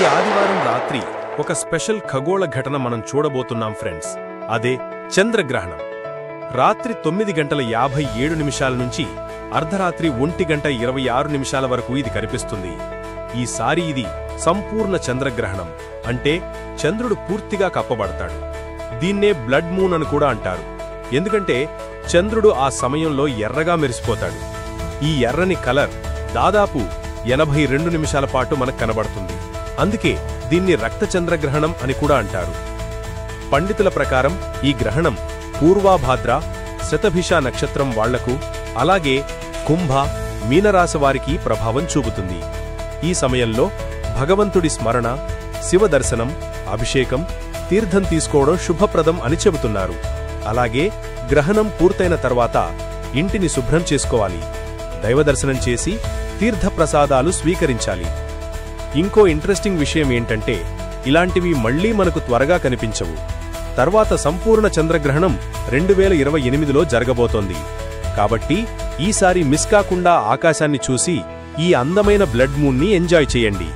ఈ ఆదివారం రాత్రి ఒక స్పెషల్ ఖగోళ ఘటన మనం చూడబోతున్నాం ఫ్రెండ్స్. అదే చంద్రగ్రహణం. రాత్రి 9:57 నుంచి అర్ధరాత్రి 1:26 వరకు ఇది కనిపిస్తుంది. ఈసారి ఇది సంపూర్ణ చంద్రగ్రహణం, అంటే చంద్రుడు పూర్తిగా కప్పబడతాడు. దీన్నే బ్లడ్ మూన్ అని కూడా అంటారు, ఎందుకంటే చంద్రుడు ఆ సమయంలో ఎర్రగా మెరిసిపోతాడు. ఈ ఎర్రని కలర్ దాదాపు 82 నిమిషాల పాటు మనకు కనబడుతుంది. అందుకే దీన్ని రక్త చంద్రగ్రహణం అని కూడా అంటారు. పండితుల ప్రకారం ఈ గ్రహణం పూర్వాభాద్ర, శతభిష నక్షత్రం వాళ్లకు, అలాగే కుంభ, మీనరాశి వారికి ప్రభావం చూపుతుంది. ఈ సమయంలో భగవంతుడి స్మరణ, శివ దర్శనం, అభిషేకం, తీర్థం తీసుకోవడం శుభప్రదం అని చెబుతున్నారు. అలాగే గ్రహణం పూర్తయిన తర్వాత ఇంటిని శుభ్రం చేసుకోవాలి, దైవదర్శనం చేసి తీర్థప్రసాదాలు స్వీకరించాలి. ఇంకో ఇంట్రెస్టింగ్ విషయం ఏంటంటే ఇలాంటివి మళ్లీ మనకు త్వరగా కనిపించవు. తర్వాత సంపూర్ణ చంద్రగ్రహణం 2028లో జరగబోతోంది. కాబట్టి ఈసారి మిస్ కాకుండా ఆకాశాన్ని చూసి ఈ అందమైన బ్లడ్ మూన్ని ఎంజాయ్ చేయండి.